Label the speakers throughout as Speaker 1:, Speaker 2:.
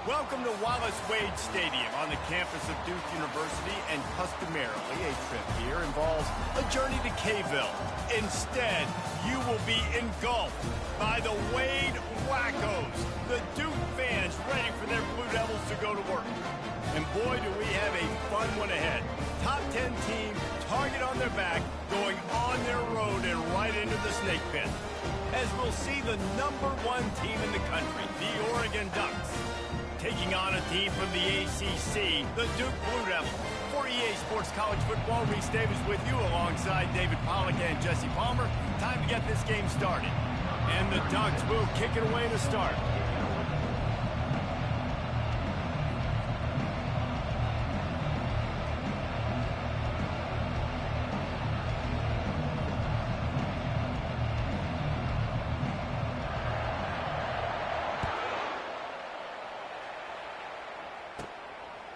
Speaker 1: Welcome to Wallace Wade Stadium on the campus of Duke University, and customarily a trip here involves a journey to K-ville. Instead, you will be engulfed by the Wade Wackos, the Duke fans ready for their Blue Devils to go to work. And boy, do we have a fun one ahead. Top 10 team, target on their back, going on their road and right into the snake pit. As we'll see the #1 team in the country, the Oregon Ducks, taking on a team from the ACC, the Duke Blue Devils. For EA Sports College Football, Reese Davis with you alongside David Pollack and Jesse Palmer. Time to get this game started. And the Ducks will kick it away to start.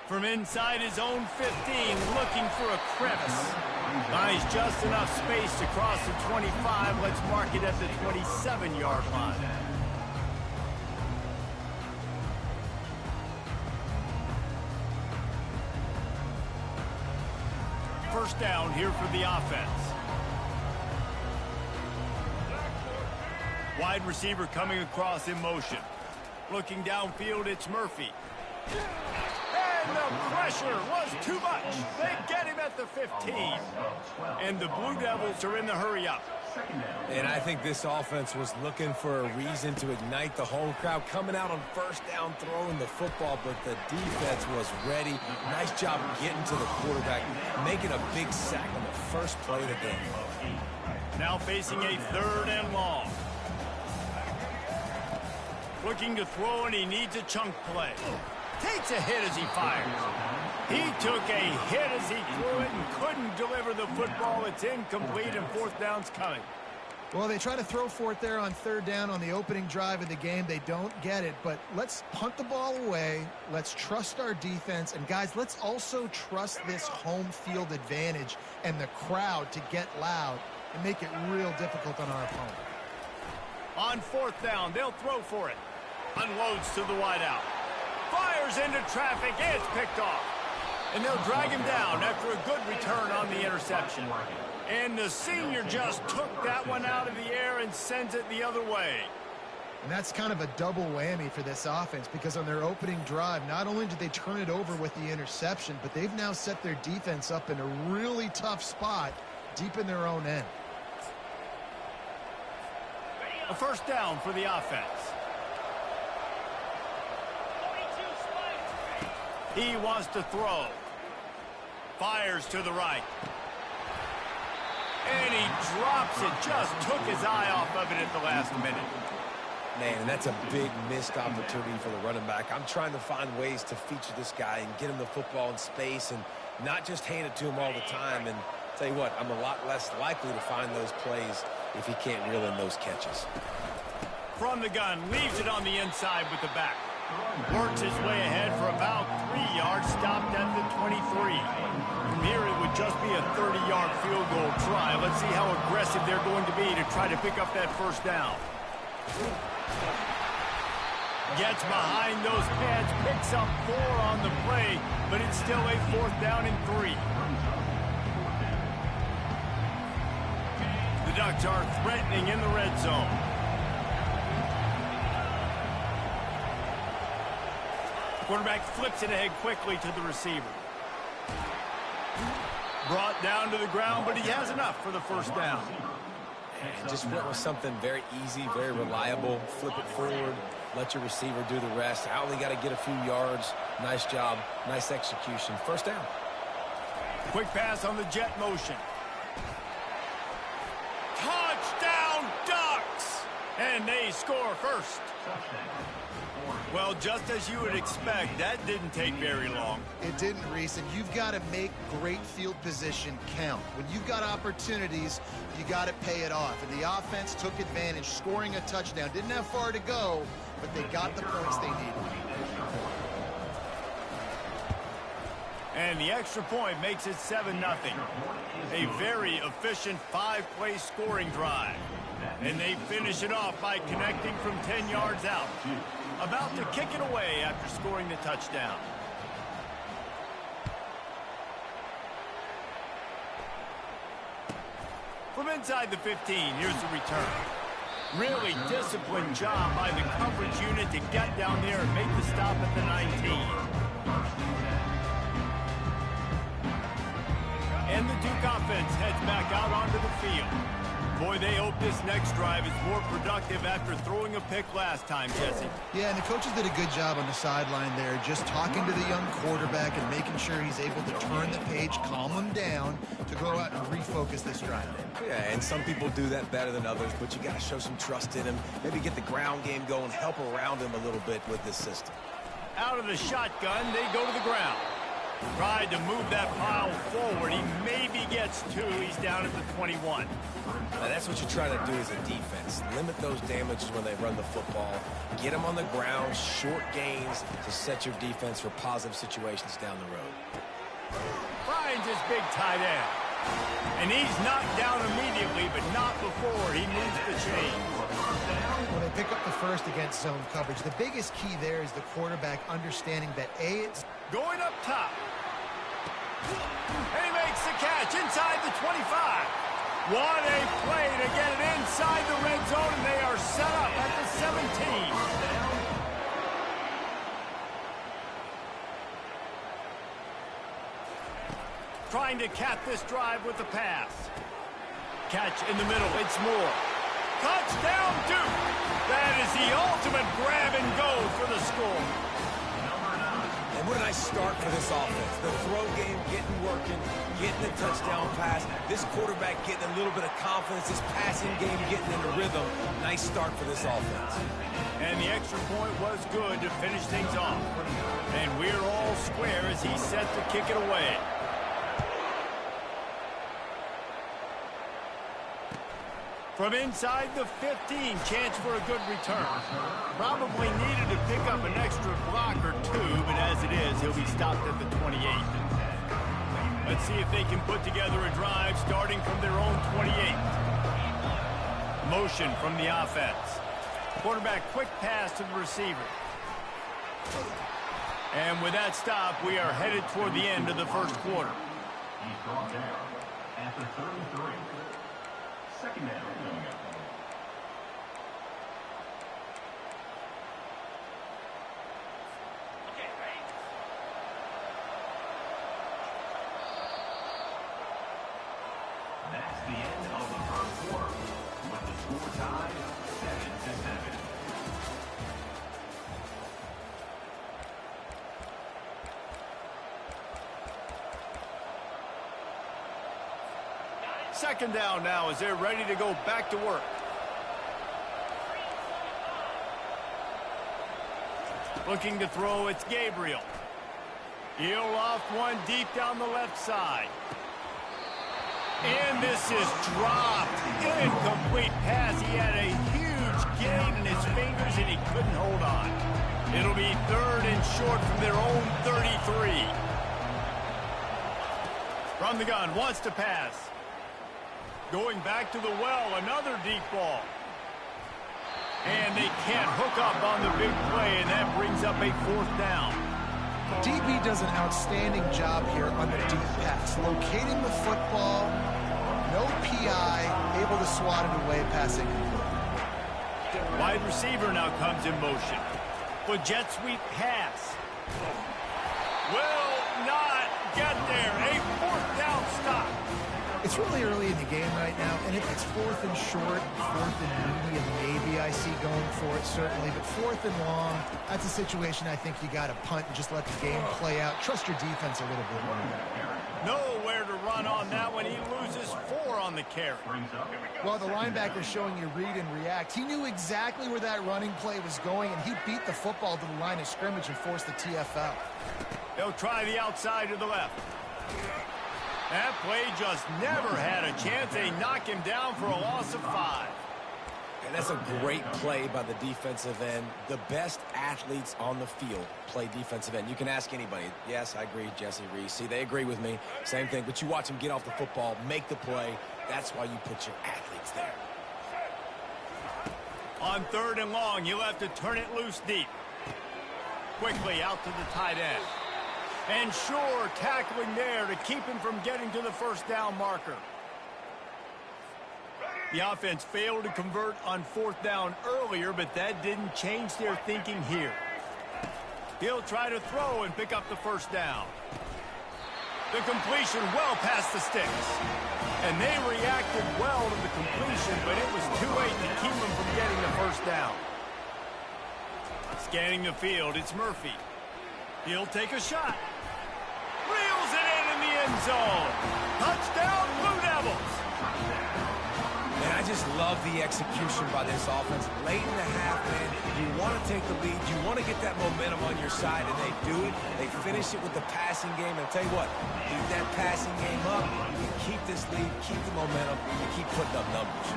Speaker 1: From inside his own 15, looking for a crevice. Finds just enough space to cross the 25. Let's mark it at the 27-yard line. First down here for the offense. Wide receiver coming across in motion. Looking downfield, it's Murphy. And the pressure was too much. They get him at the 15. And the Blue Devils are in the hurry-up.
Speaker 2: And I think this offense was looking for a reason to ignite the home crowd, coming out on first down, throwing the football, but the defense was ready. Nice job getting to the quarterback, making a big sack on the first play of the game.
Speaker 1: Now facing a 3rd and long. Looking to throw, and he needs a chunk play. Takes a hit as he fires. He took a hit as he threw it and couldn't deliver the football. It's incomplete, and 4th down's coming.
Speaker 3: Well, they try to throw for it there on 3rd down on the opening drive of the game. They don't get it, but let's punt the ball away. Let's trust our defense. And, guys, let's also trust this home field advantage and the crowd to get loud and make it real difficult on our opponent.
Speaker 1: On 4th down, they'll throw for it. Unloads to the wideout. Fires into traffic, it's picked off. And they'll drag him down after a good return on the interception. And the senior just took that one out of the air and sends it the other way.
Speaker 3: And that's kind of a double whammy for this offense, because on their opening drive, not only did they turn it over with the interception, but they've now set their defense up in a really tough spot deep in their own end.
Speaker 1: A first down for the offense. He wants to throw. Fires to the right. And he drops it. Just took his eye off of it at the last minute.
Speaker 2: Man, and that's a big missed opportunity for the running back. I'm trying to find ways to feature this guy and get him the football in space and not just hand it to him all the time. And tell you what, I'm a lot less likely to find those plays if he can't reel in those catches.
Speaker 1: From the gun, leaves it on the inside with the back. Works his way ahead for about 3 yards, stopped at the 23. From here, it would just be a 30-yard field goal try. Let's see how aggressive they're going to be to try to pick up that first down. Gets behind those pads, picks up 4 on the play, but it's still a 4th down and 3. The Ducks are threatening in the red zone. Quarterback flips it ahead quickly to the receiver. Brought down to the ground, but he has enough for the first down.
Speaker 2: And just went with something very easy, very reliable. Flip it forward, let your receiver do the rest. I only got to get a few yards. Nice job, nice execution. First down.
Speaker 1: Quick pass on the jet motion. Touchdown, Ducks! And they score first. Well, just as you would expect, that didn't take very long.
Speaker 3: It didn't, Reese, and you've got to make great field position count. When you've got opportunities, you got to pay it off. And the offense took advantage, scoring a touchdown. Didn't have far to go, but they got the points they needed.
Speaker 1: And the extra point makes it 7-0. A very efficient 5-play scoring drive. And they finish it off by connecting from 10 yards out. About to kick it away after scoring the touchdown. From inside the 15, here's the return. Really disciplined job by the coverage unit to get down there and make the stop at the 19. And the Duke offense heads back out onto the field. Boy, they hope this next drive is more productive after throwing a pick last time, Jesse.
Speaker 3: Yeah, and the coaches did a good job on the sideline there, just talking to the young quarterback and making sure he's able to turn the page, calm him down to go out and refocus this drive.
Speaker 2: Yeah, and some people do that better than others, but you got to show some trust in him. Maybe get the ground game going, help around him a little bit with this system.
Speaker 1: Out of the shotgun, they go to the ground. Tried to move that pile forward. He maybe gets two. He's down at the 21.
Speaker 2: Now, that's what you try to do as a defense. Limit those damages when they run the football. Get them on the ground, short gains to set your defense for positive situations down the road.
Speaker 1: Finds his big tight end. And he's knocked down immediately, but not before he moves the chains.
Speaker 3: When they pick up the first against zone coverage, the biggest key there is the quarterback understanding that it's
Speaker 1: going up top. And he makes the catch inside the 25. What a play to get it inside the red zone, and they are set up at the 17. Trying to cap this drive with the pass. Catch in the middle. It's Moore. Touchdown, Duke. That is the ultimate grab and go for the score.
Speaker 2: And what a nice start for this offense. The throw game getting working, getting the touchdown pass. This quarterback getting a little bit of confidence. This passing game getting in the rhythm. Nice start for this offense.
Speaker 1: And the extra point was good to finish things off. And we're all square as he's set to kick it away. From inside the 15, chance for a good return. Probably needed to pick up an extra block or two, but as it is, he'll be stopped at the 28. Let's see if they can put together a drive starting from their own 28. Motion from the offense. Quarterback quick pass to the receiver. And with that stop, we are headed toward the end of the first quarter.
Speaker 4: He's brought down at the 33. Second down. That's the end of the first quarter, with the score tied 7-7.
Speaker 1: Second down now as they're ready to go back to work. Looking to throw, it's Gabriel. He'll loft one deep down the left side. And this is dropped. Incomplete pass. He had a huge gain in his fingers and he couldn't hold on. It'll be third and short from their own 33. From the gun, wants to pass. Going back to the well, another deep ball. And they can't hook up on the big play, and that brings up a fourth down.
Speaker 3: DB does an outstanding job here on the deep pass. Locating the football, no PI, able to swat it away, passing.
Speaker 1: Wide receiver now comes in motion. With jet sweep pass. Will not get there. A fourth down stop.
Speaker 3: It's really early in the game right now, and if it's fourth and short, fourth and medium, maybe I see going for it, certainly. But fourth and long, that's a situation I think you got to punt and just let the game play out. Trust your defense a little bit more.
Speaker 1: Nowhere to run on that one. He loses 4 on the carry.
Speaker 3: Well, the linebacker's showing you read and react. He knew exactly where that running play was going, and he beat the football to the line of scrimmage and forced the TFL.
Speaker 1: They'll try the outside to the left. That play just never had a chance. They knock him down for a loss of 5.
Speaker 2: And that's a great play by the defensive end. The best athletes on the field play defensive end. You can ask anybody. Yes, I agree, Jesse Reese. See, they agree with me. Same thing. But you watch them get off the football, make the play. That's why you put your athletes there.
Speaker 1: On third and long, you'll have to turn it loose deep. quickly out to the tight end. And sure, tackling there to keep him from getting to the first down marker. The offense failed to convert on fourth down earlier, but that didn't change their thinking here. He'll try to throw and pick up the first down. The completion well past the sticks. And they reacted well to the completion, but it was too late to keep them from getting the first down. Scanning the field, it's Murphy. He'll take a shot. Reels it in the end zone. Touchdown, Blue Devils.
Speaker 2: And I just love the execution by this offense. Late in the half, man, you want to take the lead. You want to get that momentum on your side, and they do it. They finish it with the passing game. And I'll tell you what, keep that passing game up. You keep this lead, keep the momentum, and you keep putting up numbers.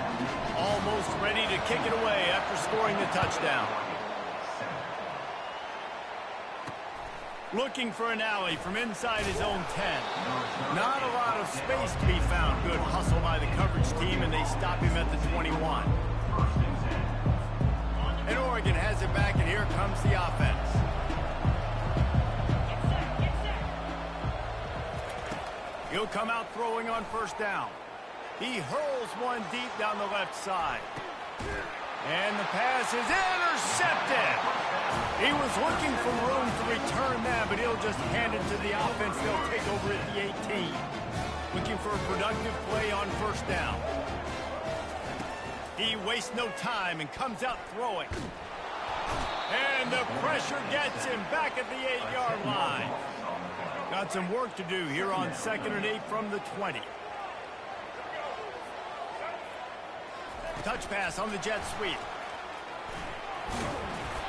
Speaker 1: Almost ready to kick it away after scoring the touchdown. Looking for an alley from inside his own 10. Not a lot of space to be found. Good hustle by the coverage team, and they stop him at the 21. And Oregon has it back, and here comes the offense. He'll come out throwing on first down. He hurls one deep down the left side. And the pass is intercepted. He was looking for room to return that, but he'll just hand it to the offense. They'll take over at the 18. Looking for a productive play on first down. He wastes no time and comes out throwing. And the pressure gets him back at the 8-yard line. Got some work to do here on 2nd and 8 from the 20. Touch pass on the jet sweep.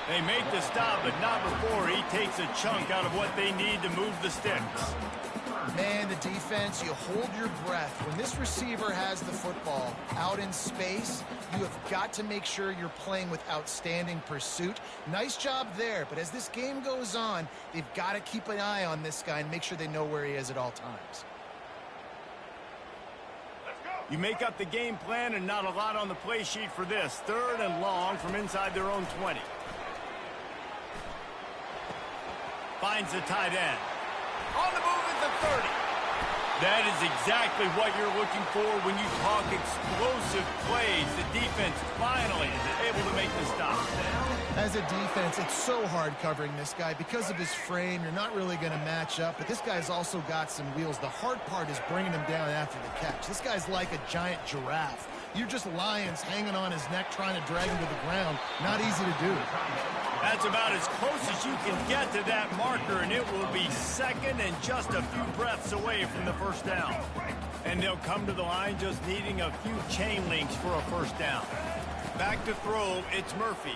Speaker 1: They make the stop, but not before he takes a chunk out of what they need to move the sticks.
Speaker 3: Man, the defense, you hold your breath. When this receiver has the football out in space, you have got to make sure you're playing with outstanding pursuit. Nice job there, but as this game goes on, they've got to keep an eye on this guy and make sure they know where he is at all times.
Speaker 1: You make up the game plan and not a lot on the play sheet for this. 3rd and long from inside their own 20. Finds the tight end. On the move at the 30. That is exactly what you're looking for when you talk explosive plays. The defense finally able to make the stop.
Speaker 3: As a defense, it's so hard covering this guy. Because of his frame, you're not really going to match up, but this guy's also got some wheels. The hard part is bringing him down after the catch. This guy's like a giant giraffe. You're just lions hanging on his neck trying to drag him to the ground. Not easy to do.
Speaker 1: That's about as close as you can get to that marker, and it will be 2nd and just a few breaths away from the first down. And they'll come to the line just needing a few chain links for a first down. Back to throw, it's Murphy.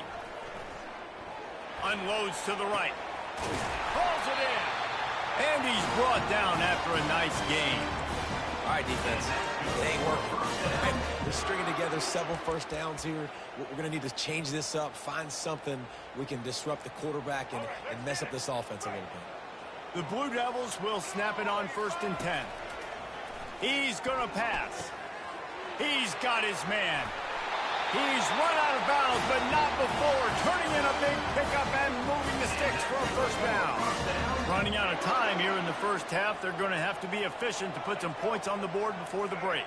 Speaker 1: Unloads to the right. Pulls it in. And he's brought down after a nice game.
Speaker 2: All right, defense. It ain't working. We're stringing together several first downs here. We're going to need to change this up, find something we can disrupt the quarterback and mess up this offense a little bit.
Speaker 1: The Blue Devils will snap it on 1st and 10. He's going to pass. He's got his man. He's run out of bounds, but not before turning in a big pickup and moving the sticks for a first down. Running out of time here in the first half. They're going to have to be efficient to put some points on the board before the break.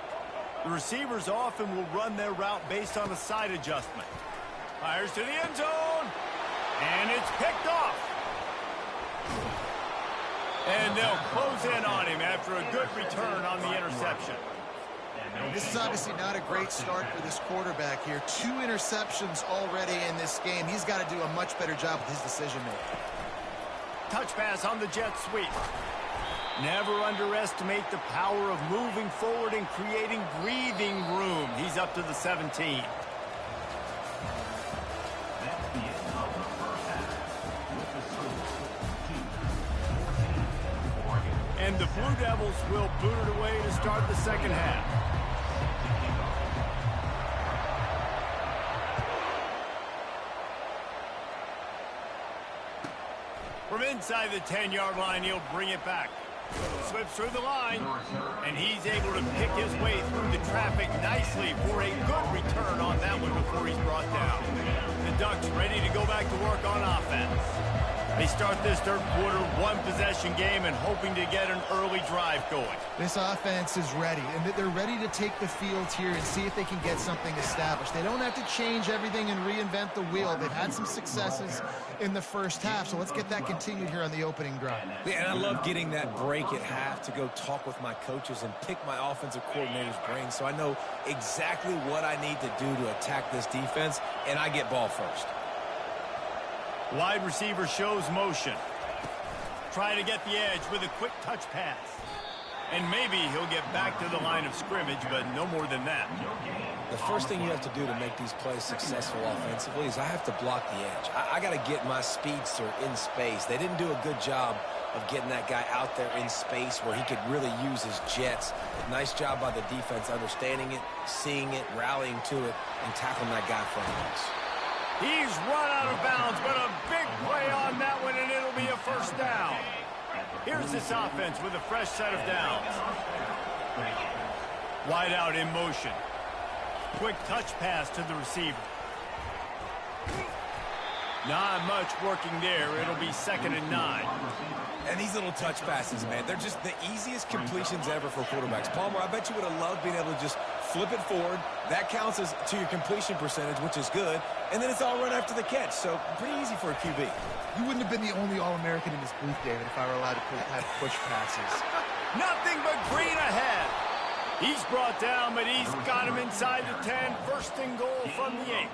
Speaker 1: The receivers often will run their route based on a side adjustment. Fires to the end zone. And it's picked off. And they'll close in on him after a good return on the interception.
Speaker 3: This is obviously not a great start for this quarterback here. 2 interceptions already in this game. He's got to do a much better job with his decision-making.
Speaker 1: Touch pass on the jet sweep. Never underestimate the power of moving forward and creating breathing room. He's up to the 17. And the Blue Devils will boot it away to start the second half. From inside the 10-yard line, he'll bring it back. Slips through the line, and he's able to pick his way through the traffic nicely for a good return on that one before he's brought down. The Ducks ready to go back to work on offense. They start this third quarter one-possession game and hoping to get an early drive going.
Speaker 3: This offense is ready, and they're ready to take the field here and see if they can get something established. They don't have to change everything and reinvent the wheel. They've had some successes in the first half, so let's get that continued here on the opening drive.
Speaker 2: Yeah, and I love getting that break at half to go talk with my coaches and pick my offensive coordinator's brain so I know exactly what I need to do to attack this defense, and I get ball first.
Speaker 1: Wide receiver shows motion. Trying to get the edge with a quick touch pass. And maybe he'll get back to the line of scrimmage, but no more than that.
Speaker 2: The first thing you have to do to make these plays successful offensively is I have to block the edge. I got to get my speedster in space. They didn't do a good job of getting that guy out there in space where he could really use his jets. Nice job by the defense understanding it, seeing it, rallying to it, and tackling that guy from us.
Speaker 1: He's run out of bounds, but a big play on that one, and it'll be a first down. Here's this offense with a fresh set of downs. Wide out in motion. Quick touch pass to the receiver. Not much working there. It'll be 2nd and 9.
Speaker 2: And these little touch passes, man, they're just the easiest completions ever for quarterbacks. Palmer, I bet you would have loved being able to just flip it forward. That counts as to your completion percentage, which is good. And then it's all run after the catch, so pretty easy for a QB.
Speaker 3: You wouldn't have been the only All-American in this booth, David, if I were allowed to have push passes.
Speaker 1: Nothing but green ahead. He's brought down, but he's got him inside the 10. 1st and goal from the 8.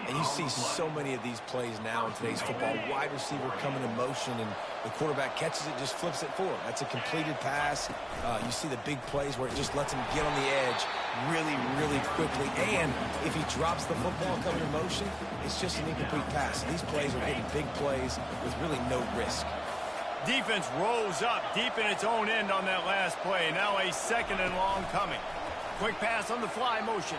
Speaker 2: And you see so many of these plays now in today's football. Wide receiver coming in motion, and the quarterback catches it, just flips it forward. That's a completed pass. You see the big plays where it just lets him get on the edge really, really quickly. And if he drops the football coming in motion, it's just an incomplete pass. These plays are getting big plays with really no risk.
Speaker 1: Defense rolls up deep in its own end on that last play. Now a 2nd and long coming. Quick pass on the fly motion.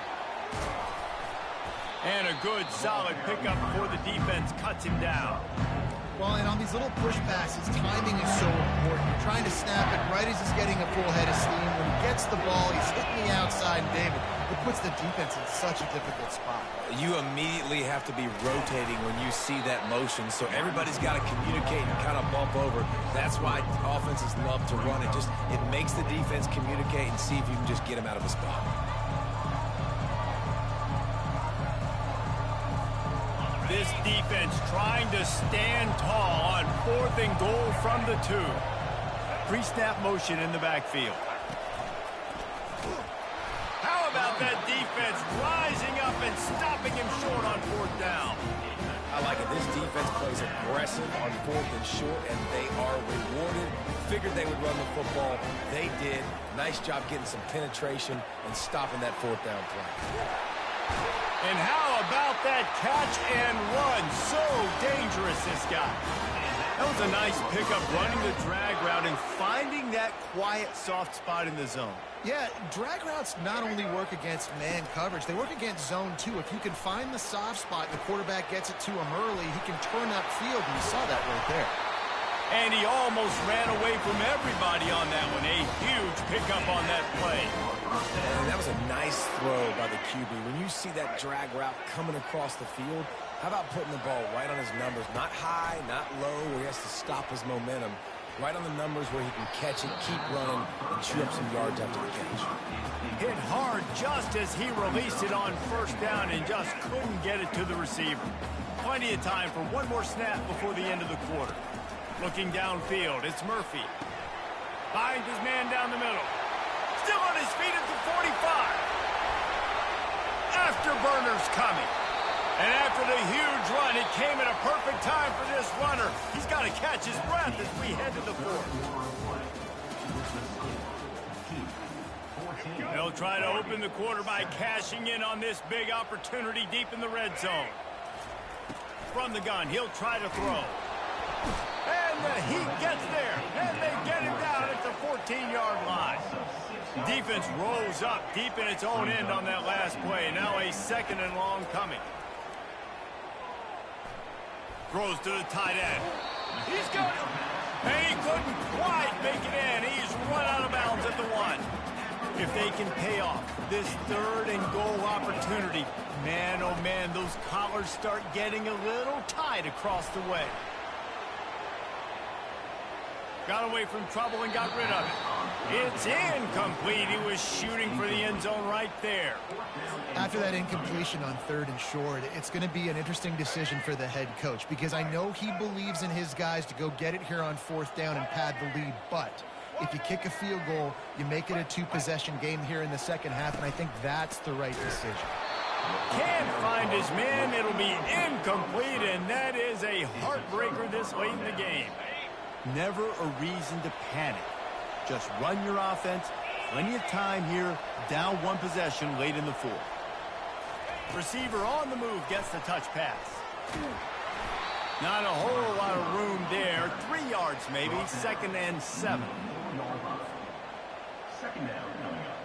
Speaker 1: And a good, solid pickup before the defense cuts him down.
Speaker 3: Well, and on these little push passes, timing is so important. You're trying to snap it right as he's getting a full head of steam. When he gets the ball, he's hitting the outside, David. It puts the defense in such a difficult spot.
Speaker 2: You immediately have to be rotating when you see that motion, so everybody's got to communicate and kind of bump over. That's why offenses love to run it. It makes the defense communicate and see if you can just get him out of a spot.
Speaker 1: This defense trying to stand tall on 4th and goal from the 2. Pre-snap motion in the backfield. How about that defense rising up and stopping him short on 4th down?
Speaker 2: I like it. This defense plays aggressive on 4th and short, and they are rewarded. Figured they would run the football. They did. Nice job getting some penetration and stopping that 4th down play.
Speaker 1: And how about that catch and run? So dangerous, this guy. That was a nice pickup, running the drag route and finding that quiet, soft spot in the zone.
Speaker 3: Yeah, drag routes not only work against man coverage, they work against zone too. If you can find the soft spot and the quarterback gets it to him early, he can turn that field, and you saw that right there.
Speaker 1: And he almost ran away from everybody on that one. A huge pickup on that play.
Speaker 2: And that was a nice throw by the QB. When you see that drag route coming across the field, how about putting the ball right on his numbers? Not high, not low, where he has to stop his momentum. Right on the numbers where he can catch it, keep running, and chew up some yards after the catch.
Speaker 1: Hit hard just as he released it on 1st down and just couldn't get it to the receiver. Plenty of time for one more snap before the end of the quarter. Looking downfield, it's Murphy. Finds his man down the middle. Still on his feet at the 45. Afterburner's coming. And after the huge run, it came at a perfect time for this runner. He's got to catch his breath as we head to the 4th. They'll try to open the quarter by cashing in on this big opportunity deep in the red zone. From the gun, he'll try to throw. And the heat gets there, and they get him down at the 14-yard line. Defense rolls up deep in its own end on that last play. Now a 2nd and long coming. Throws to the tight end. He's got it. And he couldn't quite make it in. He's run out of bounds at the 1. If they can pay off this 3rd and goal opportunity, man, oh man, those collars start getting a little tight across the way. Got away from trouble and got rid of it. It's incomplete. He was shooting for the end zone right there.
Speaker 3: After that incompletion on 3rd and short, it's going to be an interesting decision for the head coach because I know he believes in his guys to go get it here on 4th down and pad the lead, but if you kick a field goal, you make it a 2-possession game here in the second half, and I think that's the right decision.
Speaker 1: Can't find his man. It'll be incomplete, and that is a heartbreaker this late in the game. Never a reason to panic. Just run your offense. Plenty of time here. Down 1 possession late in the 4th. Receiver on the move gets the touch pass. Not a whole lot of room there. 3 yards maybe. 2nd and 7.
Speaker 4: Second down coming up.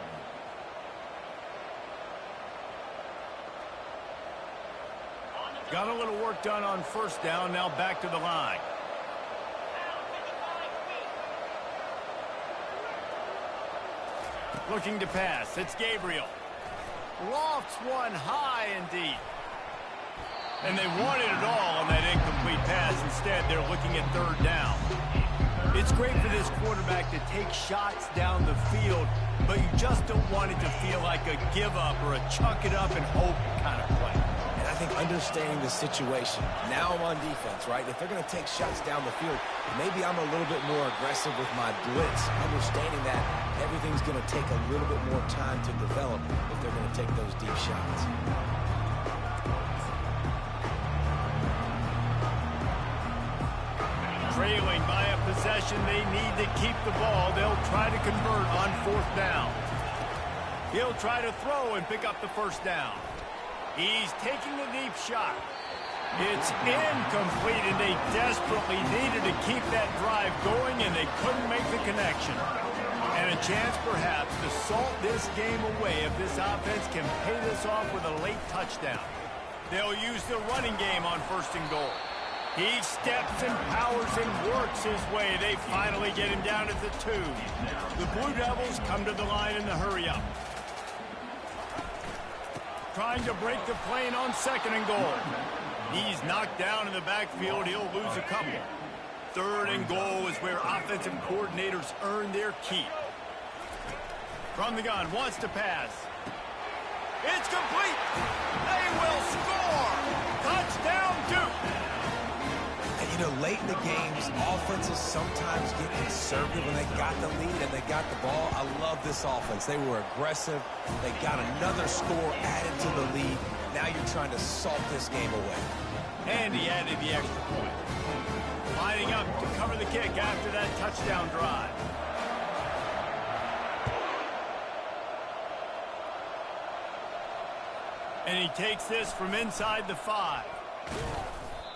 Speaker 1: Got a little work done on 1st down. Now back to the line. Looking to pass. It's Gabriel. Lofts one high and deep. And they wanted it all on that incomplete pass. Instead, they're looking at 3rd down. It's great for this quarterback to take shots down the field, but you just don't want it to feel like a give-up or a chuck it up and hope kind of play.
Speaker 2: And I think understanding the situation, now I'm on defense, right? If they're going to take shots down the field, maybe I'm a little bit more aggressive with my blitz, understanding that everything's going to take a little bit more time to develop if they're going to take those deep shots.
Speaker 1: Trailing by a possession, they need to keep the ball. They'll try to convert on 4th down. He'll try to throw and pick up the 1st down. He's taking a deep shot. It's incomplete, and they desperately needed to keep that drive going, and they couldn't make the connection. And a chance, perhaps, to salt this game away if this offense can pay this off with a late touchdown. They'll use the running game on 1st and goal. He steps and powers and works his way. They finally get him down at the 2. The Blue Devils come to the line in the hurry-up. Trying to break the plane on 2nd and goal. He's knocked down in the backfield. He'll lose a couple. 3rd and goal is where offensive coordinators earn their keep. From the gun, wants to pass. It's complete. They will score. Touchdown, Duke.
Speaker 2: You know, late in the games, offenses sometimes get conservative when they got the lead and they got the ball. I love this offense. They were aggressive. They got another score added to the lead. Now you're trying to salt this game away.
Speaker 1: And he added the extra point. Lining up to cover the kick after that touchdown drive. And he takes this from inside the 5.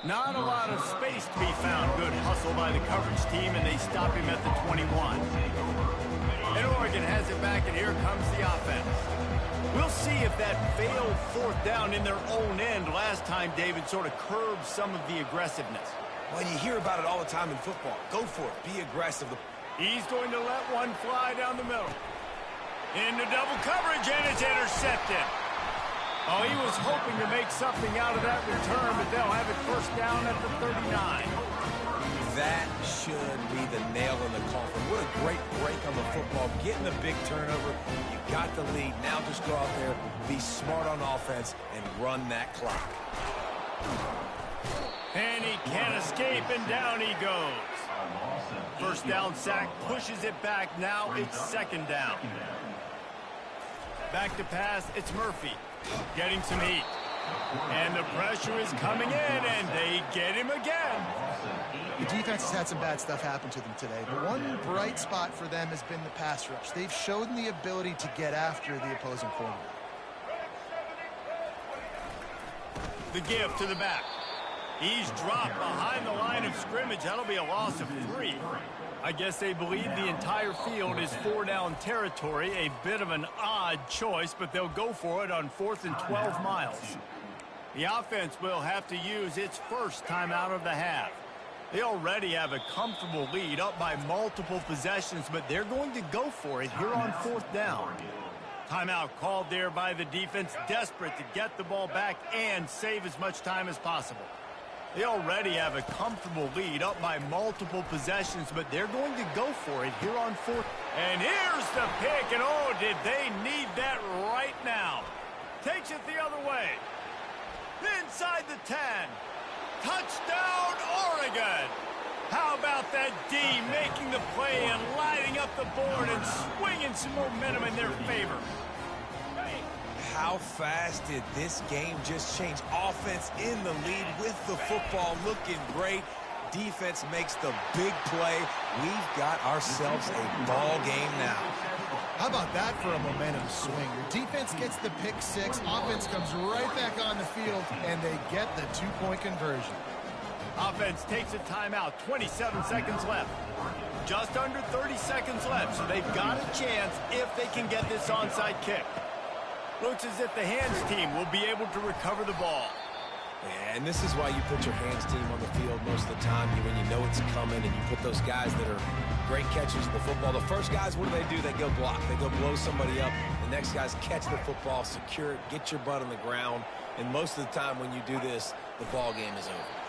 Speaker 1: Not a lot of space to be found. Good hustle by the coverage team, and they stop him at the 21. And Oregon has it back, and here comes the offense. We'll see if that failed 4th down in their own end last time, David, sort of curbed some of the aggressiveness.
Speaker 2: Well, you hear about it all the time in football. Go for it. Be aggressive.
Speaker 1: He's going to let one fly down the middle. Into double coverage, and it's intercepted. Oh, he was hoping to make something out of that return, but they'll have it 1st down at the 39.
Speaker 2: That should be the nail in the coffin. What a great break on the football. Getting the big turnover. You got the lead. Now just go out there, be smart on offense, and run that clock.
Speaker 1: And he can't escape, and down he goes. 1st down sack, pushes it back. Now it's 2nd down. Back to pass, it's Murphy. Getting some heat. And the pressure is coming in, and they get him again.
Speaker 3: The defense has had some bad stuff happen to them today. The one bright spot for them has been the pass rush. They've shown the ability to get after the opposing quarterback.
Speaker 1: The give to the back. He's dropped behind the line of scrimmage. That'll be a loss of 3. I guess they believe the entire field is 4-down territory. A bit of an odd choice, but they'll go for it on 4th and 12 miles. The offense will have to use its first timeout of the half. They already have a comfortable lead, up by multiple possessions, but they're going to go for it here on 4th down. Timeout called there by the defense, desperate to get the ball back and save as much time as possible. They already have a comfortable lead up by multiple possessions, but they're going to go for it here on fourth. And here's the pick, and oh, did they need that right now. Takes it the other way. Inside the 10. Touchdown, Oregon. How about that D making the play and lighting up the board and swinging some momentum in their favor.
Speaker 2: How fast did this game just change? Offense in the lead with the football, looking great. Defense makes the big play. We've got ourselves a ball game now.
Speaker 3: How about that for a momentum swing? Your defense gets the pick six, offense comes right back on the field, and they get the two-point conversion.
Speaker 1: Offense takes a timeout, 27 seconds left. Just under 30 seconds left, so they've got a chance if they can get this onside kick. Looks as if the hands team will be able to recover the ball.
Speaker 2: Yeah, and this is why you put your hands team on the field most of the time when you know it's coming, and you put those guys that are great catchers of the football. The first guys, what do? They go block. They go blow somebody up. The next guys catch the football, secure it, get your butt on the ground. And most of the time when you do this, the ball game is over.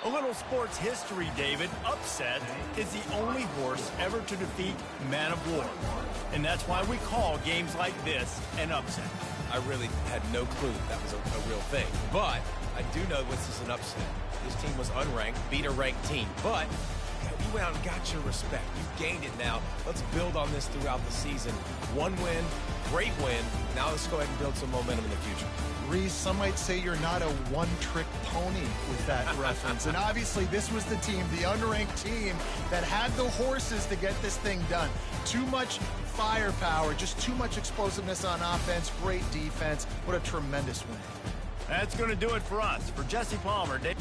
Speaker 1: A little sports history, David. Upset is the only horse ever to defeat Man of War. And that's why we call games like this an upset.
Speaker 2: I really had no clue that was a real thing. But I do know this is an upset. This team was unranked, beat a ranked team. But you went out and got your respect. You gained it now. Let's build on this throughout the season. One win, great win. Now let's go ahead and build some momentum in the future.
Speaker 3: Reese, some might say you're not a one-trick pony with that reference. And obviously, this was the team, the unranked team, that had the horses to get this thing done. Too much firepower, just too much explosiveness on offense, great defense. What a tremendous win.
Speaker 1: That's going to do it for us. For Jesse Palmer, Dave.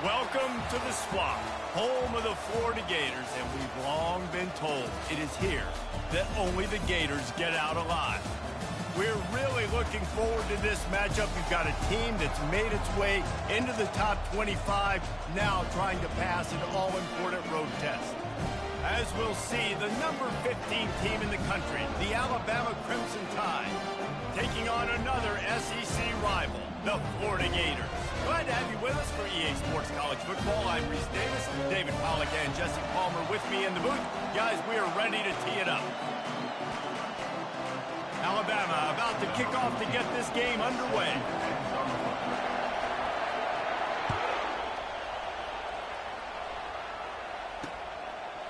Speaker 1: Welcome to the Swamp, home of the Florida Gators, and we've long been told it is here that only the Gators get out alive. We're really looking forward to this matchup. You've got a team that's made its way into the top 25, now trying to pass an all-important road test. As we'll see, the number 15 team in the country, the Alabama Crimson Tide, taking on another SEC rival, the Florida Gators. Glad to have you with us for EA Sports College Football. I'm Reese Davis, David Pollack, and Jesse Palmer with me in the booth. Guys, we are ready to tee it up. Alabama about to kick off to get this game underway.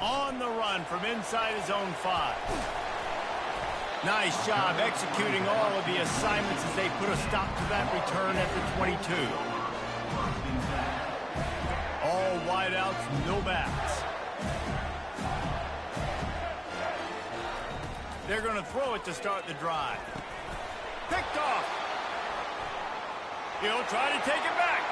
Speaker 1: On the run from inside his own 5. Nice job executing all of the assignments as they put a stop to that return at the 22. All wideouts, no backs. They're going to throw it to start the drive. Picked off. He'll try to take it back.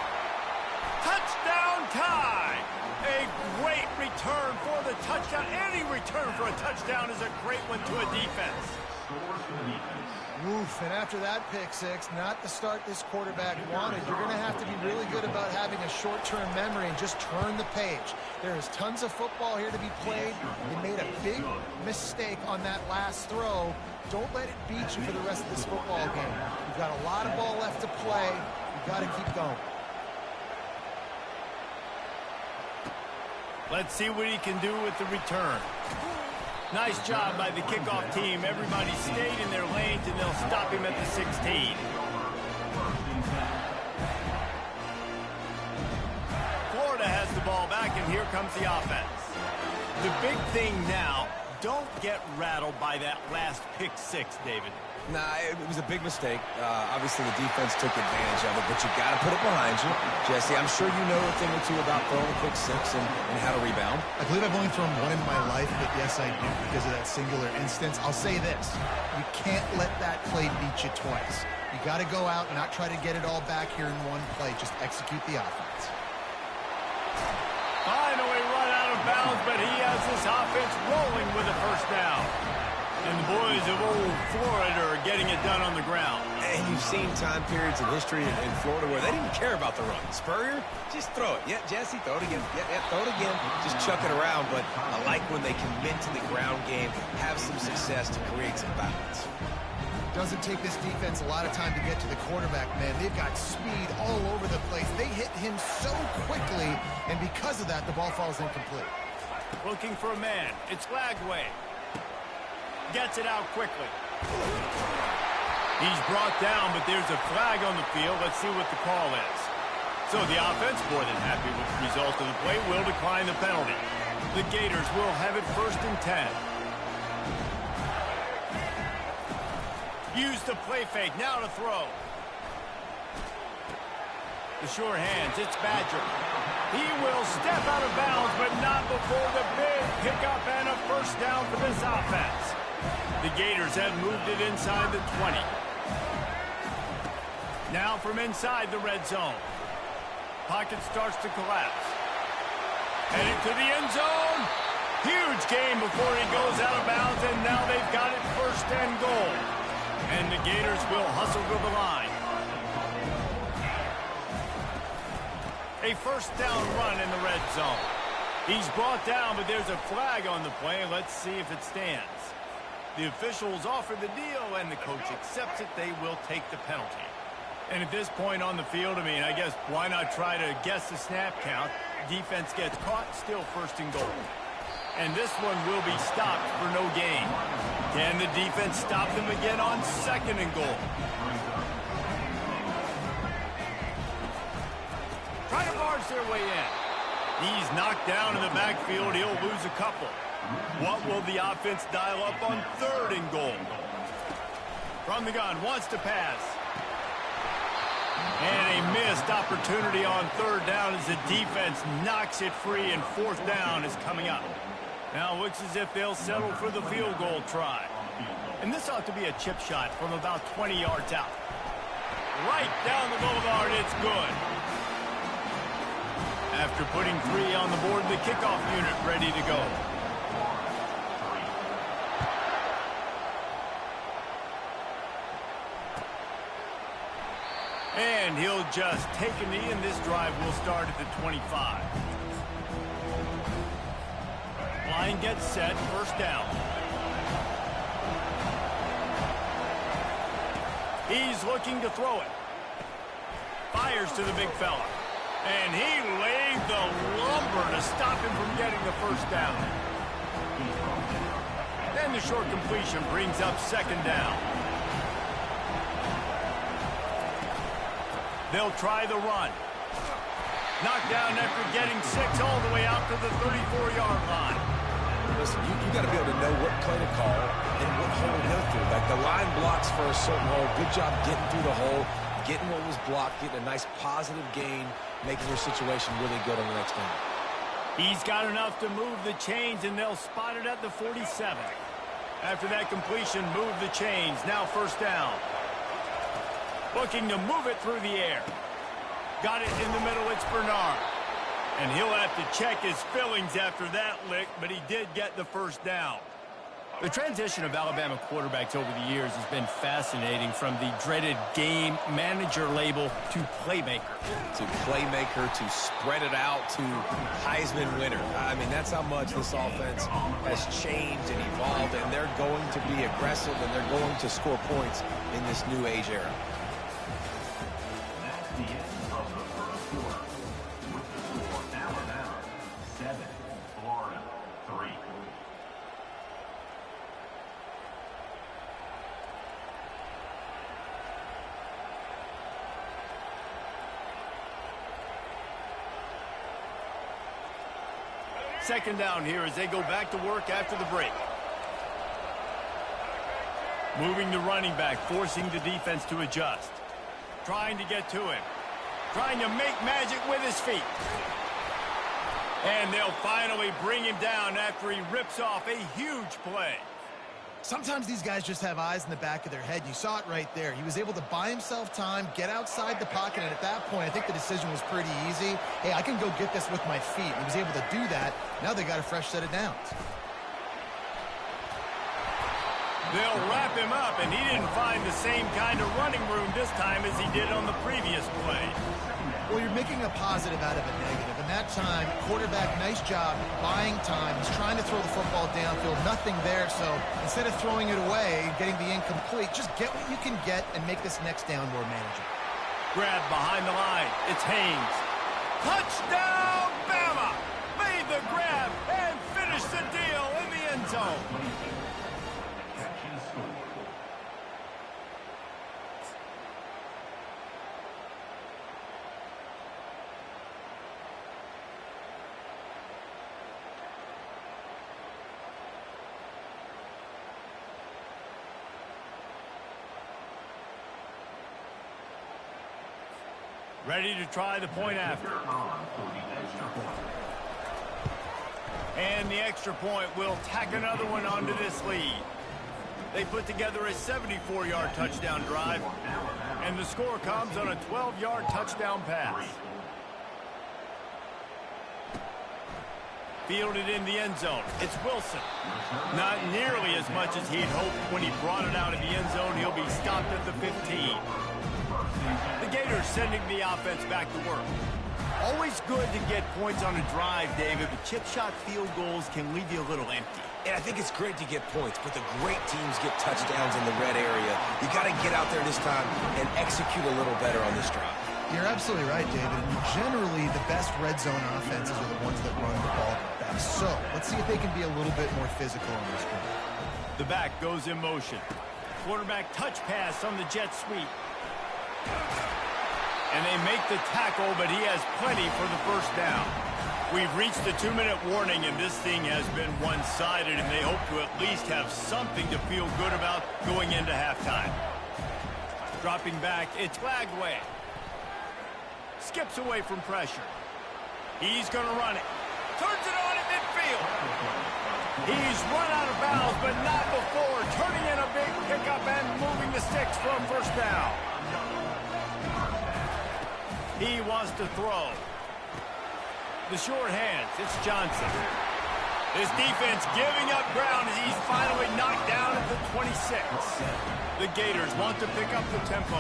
Speaker 1: Touchdown tie. A great return for the touchdown. Any return for a touchdown is a great one to a defense.
Speaker 3: Oof, and after that pick six, not the start this quarterback wanted. You're going to have to be really good about having a short-term memory and just turn the page. There is tons of football here to be played. You made a big mistake on that last throw. Don't let it beat you for the rest of this football game. You've got a lot of ball left to play. You've got to keep going.
Speaker 1: Let's see what he can do with the return. Nice job by the kickoff team. Everybody stayed in their lanes, and they'll stop him at the 16. Florida has the ball back, and here comes the offense. The big thing now, don't get rattled by that last pick six, David.
Speaker 2: Nah, it was a big mistake. Obviously, the defense took advantage of it, but you got to put it behind you. Jesse, I'm sure you know a thing or two about throwing a pick six and how to rebound.
Speaker 3: I believe I've only thrown one in my life, but yes, I do because of that singular instance. I'll say this. You can't let that play beat you twice. You got to go out and not try to get it all back here in one play. Just execute the offense.
Speaker 1: Finally run out of bounds, but he has this offense rolling with a first down. And the boys of old Florida are getting it done on the ground.
Speaker 2: And you've seen time periods in history in Florida where they didn't care about the run. Spurrier, just throw it. Yeah, Jesse, throw it again. Yeah, throw it again. Just chuck it around. But I like when they commit to the ground game, have some success to create some balance.
Speaker 3: Doesn't take this defense a lot of time to get to the quarterback, man. They've got speed all over the place. They hit him so quickly, and because of that, the ball falls incomplete.
Speaker 1: Looking for a man. It's Lagway. Gets it out quickly. He's brought down, but there's a flag on the field. Let's see what the call is. So the offense, more than happy with the result of the play, will decline the penalty. The Gators will have it 1st and 10. Use the play fake. Now to throw. The sure hands. It's Badger. He will step out of bounds, but not before the big pickup and a first down for this offense. The Gators have moved it inside the 20. Now from inside the red zone. Pocket starts to collapse. Headed to the end zone. Huge gain before he goes out of bounds, and now they've got it 1st and goal. And the Gators will hustle to the line. A first down run in the red zone. He's brought down, but there's a flag on the play. Let's see if it stands. The officials offer the deal, and the coach accepts it. They will take the penalty. And at this point on the field, I guess why not try to guess the snap count? Defense gets caught, still 1st and goal. And this one will be stopped for no gain. Can the defense stop them again on 2nd and goal? Trying to barge their way in. He's knocked down in the backfield. He'll lose a couple. What will the offense dial up on 3rd and goal? From the gun, wants to pass. And a missed opportunity on 3rd down as the defense knocks it free, and 4th down is coming up. Now it looks as if they'll settle for the field goal try. And this ought to be a chip shot from about 20 yards out. Right down the boulevard, it's good. After putting 3 on the board, the kickoff unit ready to go. And he'll just take a knee, and this drive will start at the 25. Line gets set, 1st down. He's looking to throw it. Fires to the big fella. And he laid the lumber to stop him from getting the 1st down. Then the short completion brings up 2nd down. They'll try the run. Knocked down after getting 6 all the way out to the 34-yard line.
Speaker 2: Listen, you got to be able to know what play to call and what hole to go through. Like the line blocks for a certain hole. Good job getting through the hole, getting what was blocked, getting a nice positive gain, making your situation really good on the next down.
Speaker 1: He's got enough to move the chains, and they'll spot it at the 47. After that completion, move the chains. Now 1st down. Looking to move it through the air. Got it in the middle. It's Bernard. And he'll have to check his fillings after that lick, but he did get the 1st down. The transition of Alabama quarterbacks over the years has been fascinating, from the dreaded game manager label to playmaker.
Speaker 2: To playmaker, to spread it out, to Heisman winner. That's how much this offense has changed and evolved, and they're going to be aggressive, and they're going to score points in this new age era.
Speaker 4: That's the end of the 1st quarter. With the score, Alabama 7, Florida 3.
Speaker 1: Second down here as they go back to work after the break. Moving the running back, forcing the defense to adjust. Trying to get to him. Trying to make magic with his feet. And they'll finally bring him down after he rips off a huge play.
Speaker 3: Sometimes these guys just have eyes in the back of their head. You saw it right there. He was able to buy himself time, get outside the pocket, and at that point, I think the decision was pretty easy. Hey, I can go get this with my feet. He was able to do that. Now they got a fresh set of downs.
Speaker 1: They'll wrap him up, and he didn't find the same kind of running room this time as he did on the previous play.
Speaker 3: Well, you're making a positive out of a negative. And that time, quarterback, nice job buying time. He's trying to throw the football downfield. Nothing there, so instead of throwing it away and getting the incomplete, just get what you can get and make this next down more manageable.
Speaker 1: Grab behind the line. It's Haynes. Touchdown, Bama! Made the grab and finished the deal in the end zone. Ready to try the point after. And the extra point will tack another one onto this lead. They put together a 74-yard touchdown drive, and the score comes on a 12-yard touchdown pass. Fielded in the end zone. It's Wilson. Not nearly as much as he'd hoped when he brought it out of the end zone. He'll be stopped at the 15. The Gators sending the offense back to work. Always good to get points on a drive, David, but chip shot field goals can leave you a little empty.
Speaker 2: And I think it's great to get points, but the great teams get touchdowns in the red area. You got to get out there this time and execute a little better on this drive.
Speaker 3: You're absolutely right, David. And generally, the best red zone offenses are the ones that run the ball best. So let's see if they can be a little bit more physical on this one.
Speaker 1: The back goes in motion. Quarterback touch pass on the jet sweep. And they make the tackle, but he has plenty for the first down. We've reached the 2-minute warning, and this thing has been one-sided, and they hope to at least have something to feel good about going into halftime. Dropping back, it's Lagway. Skips away from pressure. He's going to run it. Turns it on at midfield. He's run out of bounds, but not before. Turning in a big pickup and moving the sticks for a first down. He wants to throw. The short hands, it's Johnson. His defense giving up ground as he's finally knocked down at the 26. The Gators want to pick up the tempo.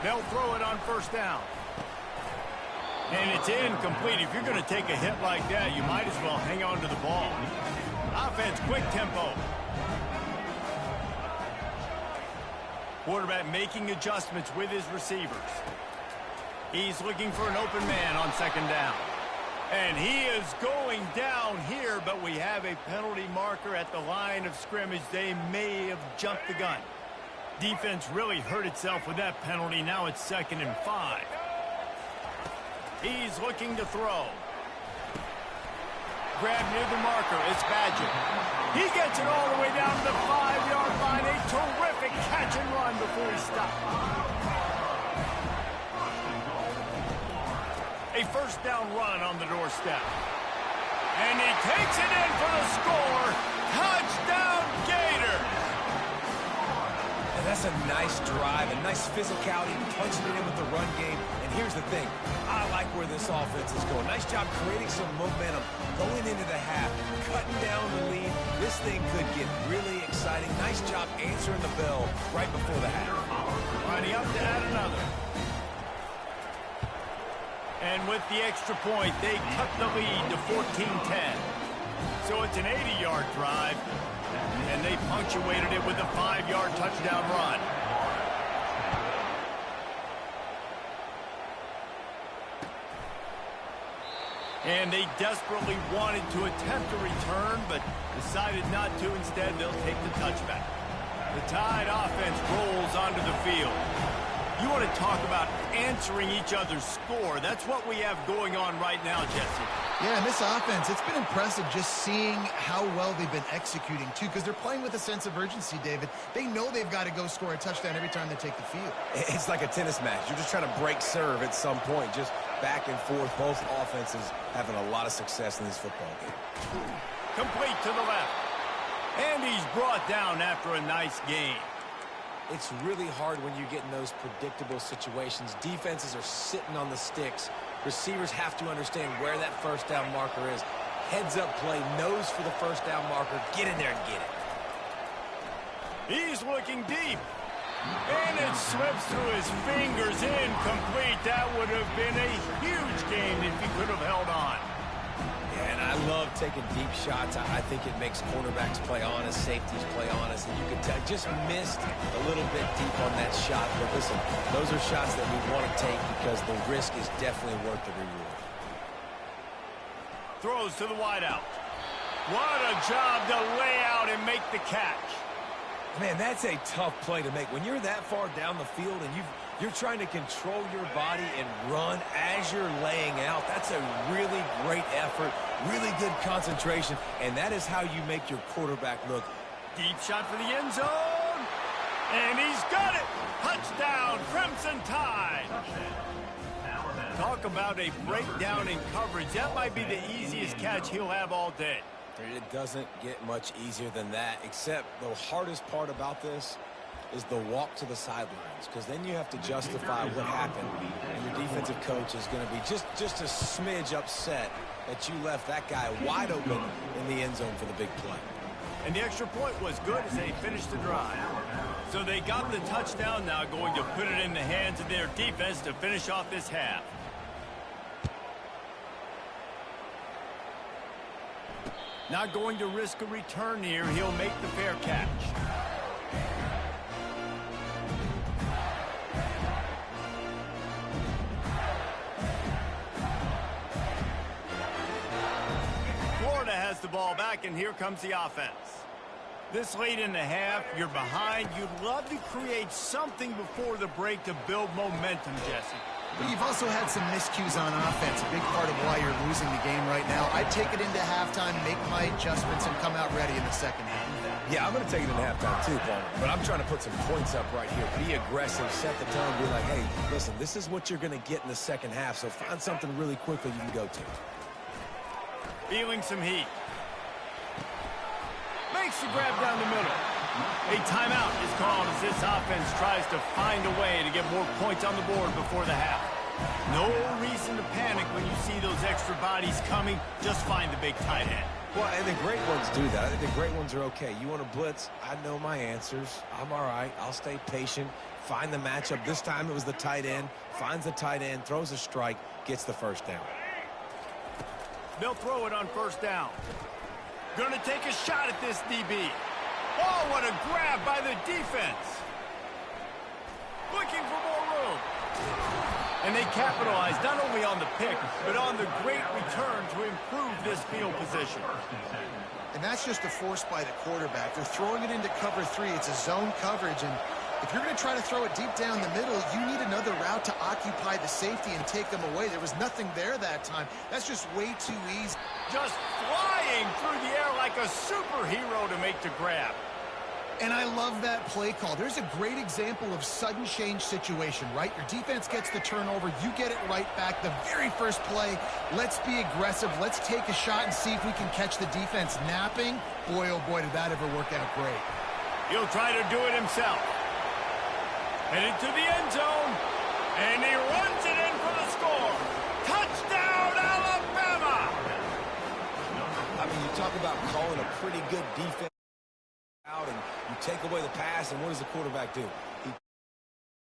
Speaker 1: They'll throw it on first down. And it's incomplete. If you're going to take a hit like that, you might as well hang on to the ball. Offense, quick tempo. Quarterback making adjustments with his receivers. He's looking for an open man on second down. And he is going down here, but we have a penalty marker at the line of scrimmage. They may have jumped the gun. Defense really hurt itself with that penalty. Now it's 2nd and 5. He's looking to throw. Grab near the marker. It's Badger. He gets it all the way down to the 5-yard line. A terrific catch and run before he stopped. A first down run on the doorstep. And he takes it in for the score. Touchdown, Gators.
Speaker 2: And that's a nice drive, a nice physicality, punching it in with the run game. And here's the thing. I like where this offense is going. Nice job creating some momentum going into the half, cutting down the lead. This thing could get really exciting. Nice job answering the bell right before the half.
Speaker 1: Lining up to add another. And with the extra point, they cut the lead to 14-10. So it's an 80-yard drive, and they punctuated it with a 5-yard touchdown run. And they desperately wanted to attempt a return, but decided not to. Instead, they'll take the touchback. The Tide offense rolls onto the field. You want to talk about answering each other's score. That's what we have going on right now, Jesse.
Speaker 3: Yeah, and this offense, it's been impressive just seeing how well they've been executing, too, because they're playing with a sense of urgency, David. They know they've got to go score a touchdown every time they take the field.
Speaker 2: It's like a tennis match. You're just trying to break serve at some point, just back and forth. Both offenses having a lot of success in this football game.
Speaker 1: Complete to the left. And he's brought down after a nice gain.
Speaker 2: It's really hard when you get in those predictable situations. Defenses are sitting on the sticks. Receivers have to understand where that first down marker is. Heads up play, nose for the first down marker. Get in there and get it.
Speaker 1: He's looking deep. And it slips through his fingers. Incomplete. That would have been a huge gain if he could have held on.
Speaker 2: Yeah, and I love taking deep shots. I think it makes cornerbacks play honest, safeties play honest. And you can tell, just missed a little bit deep on that shot. But listen, those are shots that we want to take because the risk is definitely worth the reward.
Speaker 1: Throws to the wideout. What a job to lay out and make the catch.
Speaker 2: Man, that's a tough play to make. When you're that far down the field and you're trying to control your body and run as you're laying out, that's a really great effort, really good concentration, and that is how you make your quarterback look.
Speaker 1: Deep shot for the end zone. And he's got it. Touchdown, Crimson Tide. Talk about a breakdown in coverage. That might be the easiest catch he'll have all day.
Speaker 2: It doesn't get much easier than that, except the hardest part about this is the walk to the sidelines, because then you have to justify what happened, and your defensive coach is going to be just a smidge upset that you left that guy wide open in the end zone for the big play.
Speaker 1: And the extra point was good as they finished the drive. So they got the touchdown, now going to put it in the hands of their defense to finish off this half. Not going to risk a return here. He'll make the fair catch. Florida has the ball back, and here comes the offense. This late in the half, you're behind. You'd love to create something before the break to build momentum, Jesse.
Speaker 3: But you've also had some miscues on offense, a big part of why you're losing the game right now. I'd take it into halftime, make my adjustments, and come out ready in the second half.
Speaker 2: Yeah, I'm going to take it in halftime too, Paul. But I'm trying to put some points up right here. Be aggressive, set the tone, be like, hey, listen, this is what you're going to get in the second half, so find something really quickly you can go to.
Speaker 1: Feeling some heat. Makes the grab down the middle. A timeout is called as this offense tries to find a way to get more points on the board before the half. No reason to panic when you see those extra bodies coming. Just find the big tight end.
Speaker 2: Well, and the great ones do that. I think the great ones are okay. You want to blitz? I know my answers. I'm all right. I'll stay patient. Find the matchup. This time it was the tight end. Finds the tight end, throws a strike, gets the first down.
Speaker 1: They'll throw it on first down. Gonna take a shot at this DB. Oh, what a grab by the defense. Looking for more room. And they capitalized not only on the pick, but on the great return to improve this field position.
Speaker 3: And that's just a force by the quarterback. They're throwing it into cover three. It's a zone coverage, and if you're going to try to throw it deep down the middle, you need another route to occupy the safety and take them away. There was nothing there that time. That's just way too easy.
Speaker 1: Just flying through the air like a superhero to make the grab.
Speaker 3: And I love that play call. There's a great example of sudden change situation, right? Your defense gets the turnover. You get it right back. The very first play, let's be aggressive. Let's take a shot and see if we can catch the defense napping. Boy, oh boy, did that ever work out great.
Speaker 1: He'll try to do it himself. Headed to the end zone. And he runs it in for the score. Touchdown, Alabama!
Speaker 2: I mean, you talk about calling a pretty good defense out, and you take away the pass, and what does the quarterback do?